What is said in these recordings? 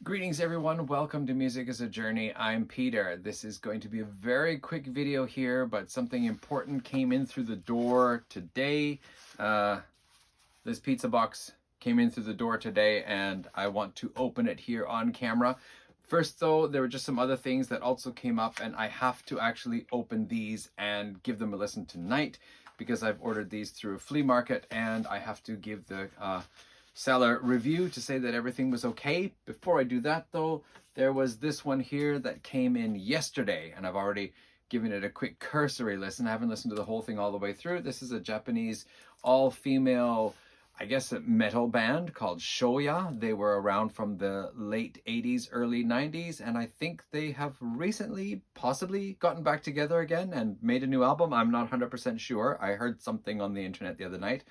Greetings everyone, welcome to Music is a Journey. I'm Peter. This is going to be a very quick video here, but something important came in through the door today. This pizza box came in through the door today and I want to open it here on camera. First though, there were just some other things that also came up and I have to actually open these and give them a listen tonight because I've ordered these through a flea market and I have to give the seller review to say that everything was okay. Before I do that though, there was this one here that came in yesterday and I've already given it a quick cursory listen. I haven't listened to the whole thing all the way through. This is a Japanese all-female, I guess, a metal band called Shoya. They were around from the late 80s, early 90s, and I think they have recently possibly gotten back together again and made a new album. I'm not 100% sure. I heard something on the internet the other night.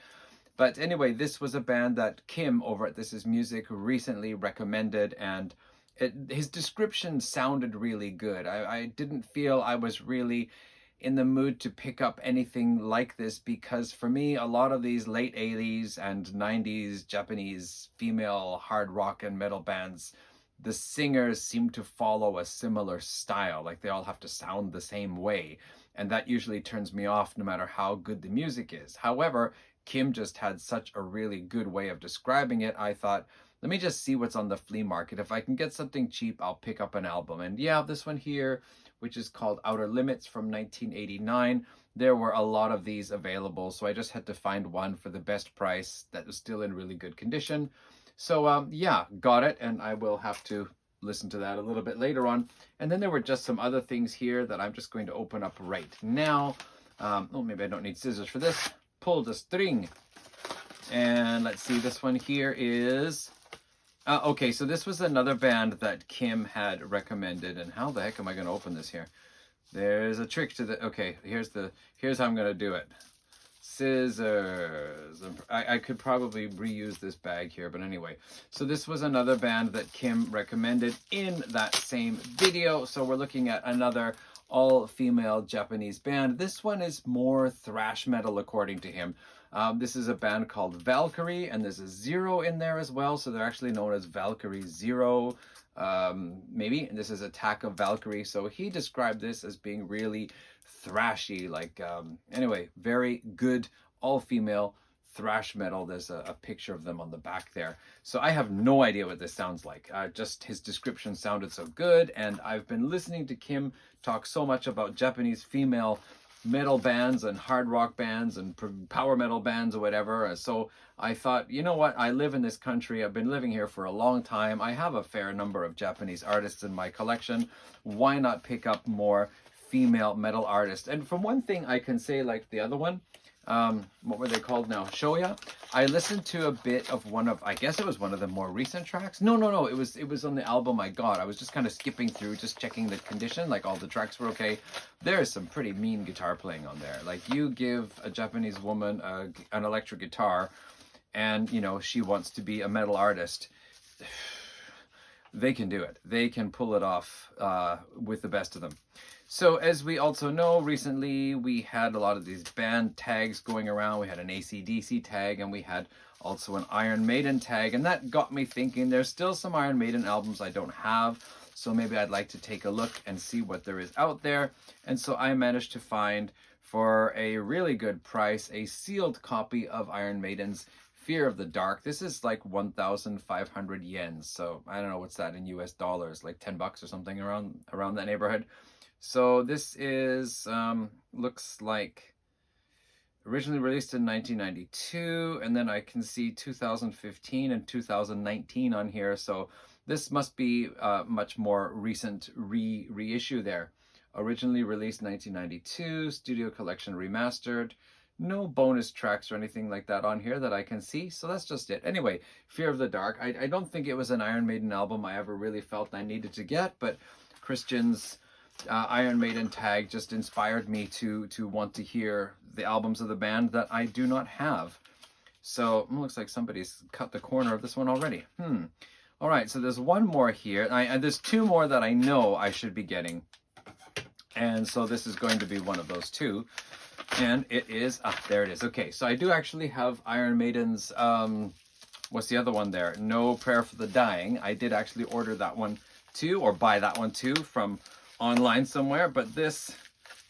But anyway, this was a band that Kim over at This Is Music recently recommended, and his description sounded really good. I didn't feel I was really in the mood to pick up anything like this because for me, a lot of these late 80s and 90s Japanese female hard rock and metal bands, the singers seem to follow a similar style. Like they all have to sound the same way. And that usually turns me off no matter how good the music is. However, Kim just had such a really good way of describing it. I thought, let me just see what's on the flea market. If I can get something cheap, I'll pick up an album. And yeah, this one here, which is called Outer Limits from 1989, there were a lot of these available. So I just had to find one for the best price that was still in really good condition. So yeah, got it. And I will have to listen to that a little bit later on. And then there were just some other things here that I'm just going to open up right now. Oh, maybe I don't need scissors for this. Pull the string. And let's see, this one here is... okay, so this was another band that Kim had recommended. And how the heck am I going to open this here? There's a trick to the... Okay, here's how I'm going to do it. Scissors. I could probably reuse this bag here, but anyway. So this was another band that Kim recommended in that same video. So we're looking at another all-female Japanese band. This one is more thrash metal according to him. This is a band called Valkyrie, and there's a zero in there as well, so they're actually known as Valkyrie Zero, maybe. And this is Attack of Valkyrie, so he described this as being really thrashy, like, anyway, very good all-female thrash metal. There's a picture of them on the back there. So I have no idea what this sounds like. Just his description sounded so good, and I've been listening to Kim talk so much about Japanese female metal bands and hard rock bands and power metal bands or whatever. So I thought, you know what? I live in this country. I've been living here for a long time. I have a fair number of Japanese artists in my collection. Why not pick up more female metal artists? And from one thing I can say, like the other one, what were they called now? Shoya. I listened to a bit of one of, I guess it was one of the more recent tracks. No. It was on the album I got. I was just kind of skipping through, just checking the condition, like all the tracks were okay. There's some pretty mean guitar playing on there. Like you give a Japanese woman an electric guitar and, you know, she wants to be a metal artist. They can do it. They can pull it off with the best of them. So as we also know, recently we had a lot of these band tags going around. We had an AC/DC tag and we had also an Iron Maiden tag. And that got me thinking there's still some Iron Maiden albums I don't have. So maybe I'd like to take a look and see what there is out there. And so I managed to find, for a really good price, a sealed copy of Iron Maiden's Fear of the Dark. This is like 1,500 yen. So I don't know what's that in US dollars, like 10 bucks or something around that neighborhood. So this is, looks like originally released in 1992, and then I can see 2015 and 2019 on here. So this must be much more recent reissue there. Originally released 1992, Studio Collection Remastered. No bonus tracks or anything like that on here that I can see. So that's just it. Anyway, Fear of the Dark. I don't think it was an Iron Maiden album I ever really felt I needed to get, but Christian's Iron Maiden tag just inspired me to want to hear the albums of the band that I do not have. So it looks like somebody's cut the corner of this one already. All right, so there's one more here. There's two more that I know I should be getting. And so this is going to be one of those two. And it is, there it is. Okay, so I do actually have Iron Maiden's what's the other one there? No Prayer for the Dying. I did actually order that one too, or buy that one too from online somewhere. But this,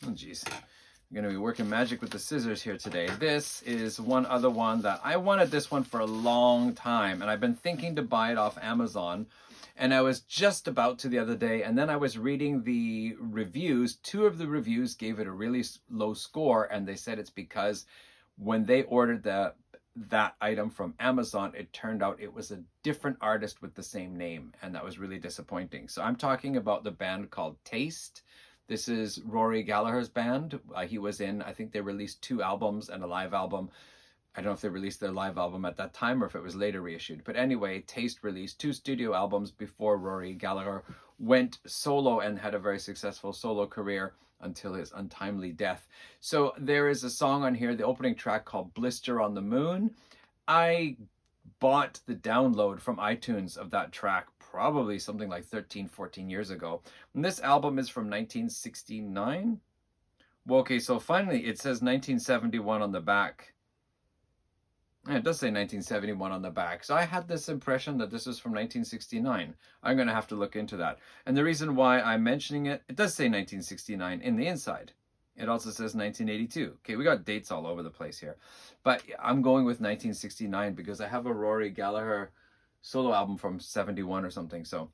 oh geez, I'm going to be working magic with the scissors here today. This is one other one that I wanted this one for a long time, and I've been thinking to buy it off Amazon. And I was just about to the other day, and then I was reading the reviews. 2 of the reviews gave it a really low score, and they said it's because when they ordered that item from Amazon, it turned out it was a different artist with the same name, and that was really disappointing. So I'm talking about the band called Taste. This is Rory Gallagher's band. He was in, I think they released 2 albums and a live album. I don't know if they released their live album at that time or if it was later reissued. But anyway, Taste released 2 studio albums before Rory Gallagher went solo and had a very successful solo career until his untimely death. So there is a song on here, the opening track called Blister on the Moon. I bought the download from iTunes of that track probably something like 13, 14 years ago. And this album is from 1969. Well, okay, so finally it says 1971 on the back. And it does say 1971 on the back. So I had this impression that this was from 1969. I'm going to have to look into that. And the reason why I'm mentioning it, it does say 1969 in the inside. It also says 1982. Okay, we got dates all over the place here. But I'm going with 1969 because I have a Rory Gallagher solo album from 71 or something. So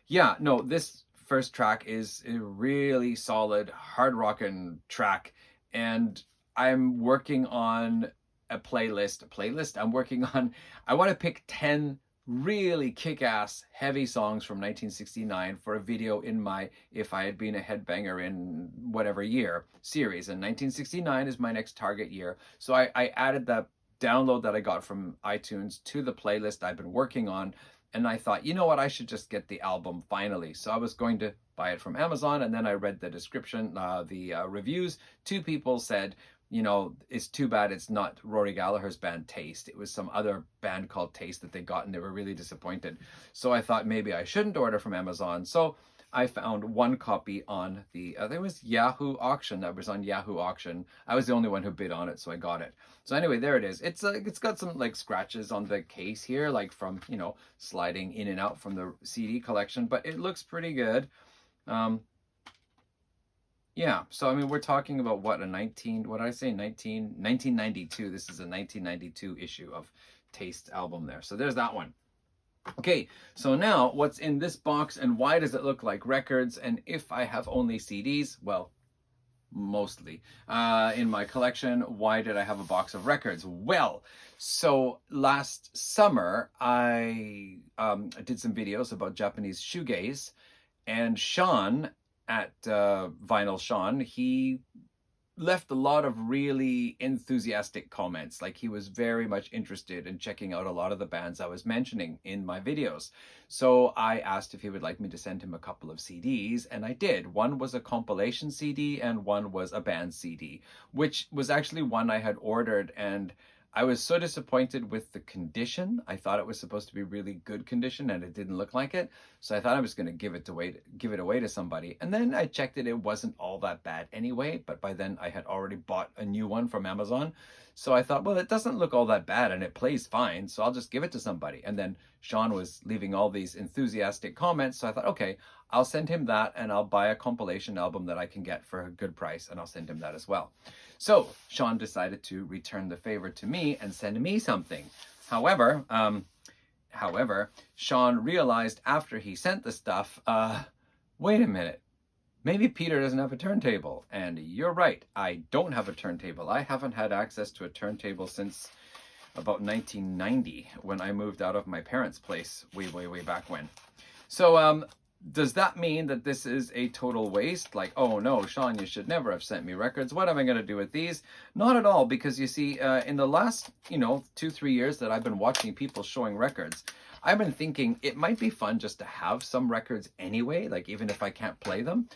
yeah, no, this first track is a really solid, hard rockin' track. And I'm working on a playlist. I'm working on, I want to pick 10 really kick-ass heavy songs from 1969 for a video in my If I Had Been a Headbanger in Whatever Year series. And 1969 is my next target year. So I added that download that I got from iTunes to the playlist I've been working on. And I thought, you know what, I should just get the album finally. So I was going to buy it from Amazon, and then I read the description, the reviews. 2 people said, you know, it's too bad it's not Rory Gallagher's band Taste. It was some other band called Taste that they got, and they were really disappointed. So I thought maybe I shouldn't order from Amazon. So I found 1 copy on the, there was Yahoo Auction. That was on Yahoo Auction. I was the only one who bid on it, so I got it. So anyway, there it is. It's got some like scratches on the case here, like from, you know, sliding in and out from the CD collection, but it looks pretty good. Yeah, so I mean, we're talking about what, 1992. This is a 1992 issue of Taste album there. So there's that one. Okay, so now what's in this box and why does it look like records? And if I have only CDs, well, mostly in my collection, why did I have a box of records? Well, so last summer I did some videos about Japanese shoegaze, and Shawn at Vinyl Shawn, he left a lot of really enthusiastic comments. Like, he was very much interested in checking out a lot of the bands I was mentioning in my videos. So I asked if he would like me to send him a couple of CDs, and I did. One was a compilation CD and one was a band CD, which was actually one I had ordered, and I was so disappointed with the condition. I thought it was supposed to be really good condition and it didn't look like it. So I thought I was going to give it away to somebody. And then I checked it. It wasn't all that bad anyway, but by then I had already bought a new one from Amazon. So I thought, well, it doesn't look all that bad and it plays fine, so I'll just give it to somebody. And then Shawn was leaving all these enthusiastic comments. So I thought, okay, I'll send him that and I'll buy a compilation album that I can get for a good price and I'll send him that as well. So Shawn decided to return the favor to me and send me something. However, Shawn realized after he sent the stuff, wait a minute, maybe Peter doesn't have a turntable. And you're right, I don't have a turntable. I haven't had access to a turntable since about 1990 when I moved out of my parents' place way back when. So does that mean that this is a total waste? Like, oh no, Shawn, you should never have sent me records. What am I going to do with these? Not at all, because you see, in the last, 2-3 years that I've been watching people showing records, I've been thinking it might be fun just to have some records anyway, like even if I can't play them.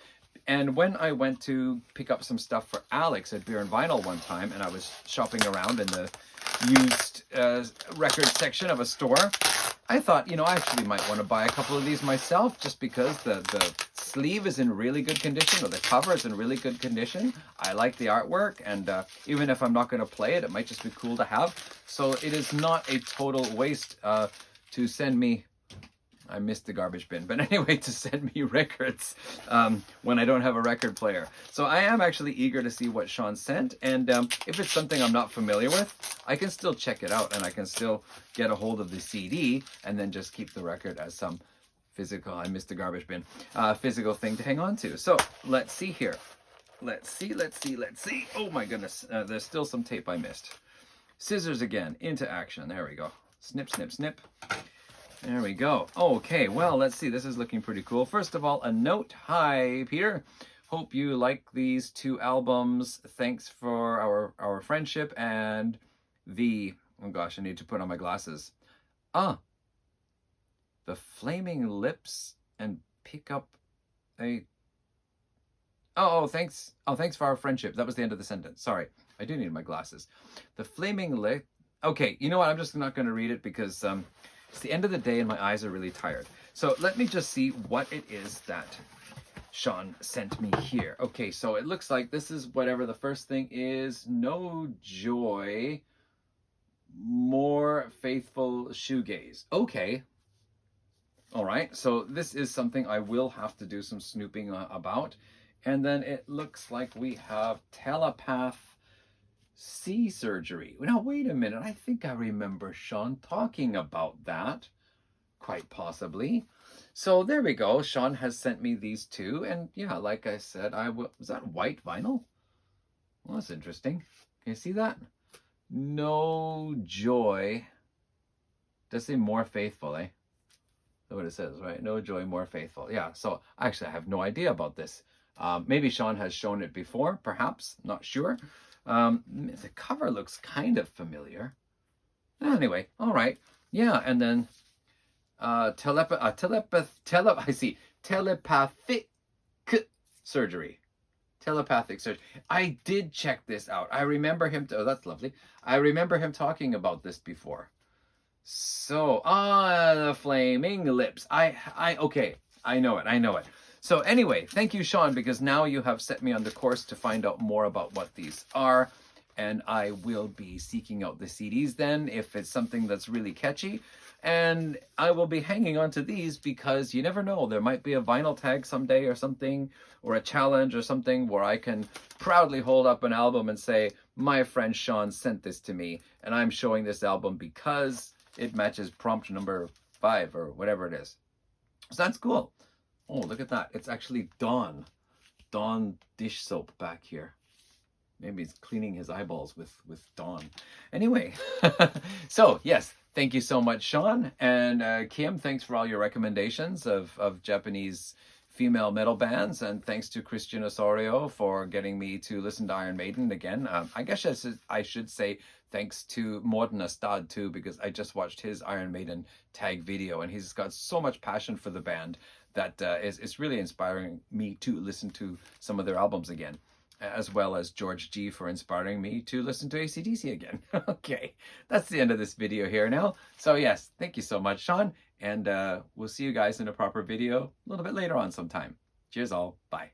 And when I went to pick up some stuff for Alex at Beer and Vinyl one time, and I was shopping around in the used record section of a store, I thought, you know, I actually might want to buy a couple of these myself, just because the sleeve is in really good condition, or the cover is in really good condition. I like the artwork, and even if I'm not going to play it, it might just be cool to have. So it is not a total waste to send me, I missed the garbage bin, but anyway, to send me records when I don't have a record player. So I am actually eager to see what Shawn sent, and if it's something I'm not familiar with, I can still check it out, and I can still get a hold of the CD, and then just keep the record as some physical, I missed the garbage bin, physical thing to hang on to. So let's see here. Let's see. Oh my goodness, there's still some tape I missed. Scissors again, into action. There we go. Snip, snip, snip. There we go. Okay, well, let's see. This is looking pretty cool. First of all, a note. Hi, Peter. Hope you like these 2 albums. Thanks for our friendship and the... Oh gosh, I need to put on my glasses. The Flaming Lips and pick up a... Oh, thanks. Oh, thanks for our friendship. That was the end of the sentence. Sorry. I do need my glasses. The Flaming Lip... Okay, you know what? I'm just not going to read it because... it's the end of the day and my eyes are really tired. So let me just see what it is that Shawn sent me here. Okay, so it looks like this is whatever the first thing is. No Joy, More Faithful Shoegaze. Okay. All right, so this is something I will have to do some snooping about. And then it looks like we have Telepath C surgery. Now, wait a minute. I think I remember Shawn talking about that, quite possibly. So there we go. Shawn has sent me these 2. And yeah, like I said, was that white vinyl? Well, that's interesting. Can you see that? No Joy. Does say More Faithful, eh? That's what it says, right? No Joy, More Faithful. Yeah, so actually I have no idea about this. Maybe Shawn has shown it before, perhaps. Not sure. The cover looks kind of familiar. Anyway, all right. Yeah, and then telepathic surgery. Telepathic surgery. I did check this out. I remember him. Oh, that's lovely. I remember him talking about this before. So, the Flaming Lips. Okay. I know it. So anyway, thank you, Shawn, because now you have set me on the course to find out more about what these are. And I will be seeking out the CDs then, if it's something that's really catchy. And I will be hanging on to these because you never know. There might be a vinyl tag someday or something, or a challenge or something where I can proudly hold up an album and say, my friend Shawn sent this to me, and I'm showing this album because it matches prompt number 5 or whatever it is. So that's cool. Oh, look at that. It's actually Dawn dish soap back here. Maybe he's cleaning his eyeballs with Dawn. Anyway, so yes, thank you so much, Shawn. And Kim, thanks for all your recommendations of Japanese female metal bands. And thanks to Christian Osorio for getting me to listen to Iron Maiden again. I guess I should say thanks to Morten Astad too, because I just watched his Iron Maiden tag video and he's got so much passion for the band that is really inspiring me to listen to some of their albums again, as well as George G for inspiring me to listen to AC/DC again. Okay, that's the end of this video here now. So yes, thank you so much, Shawn, and we'll see you guys in a proper video a little bit later on sometime. Cheers all, bye.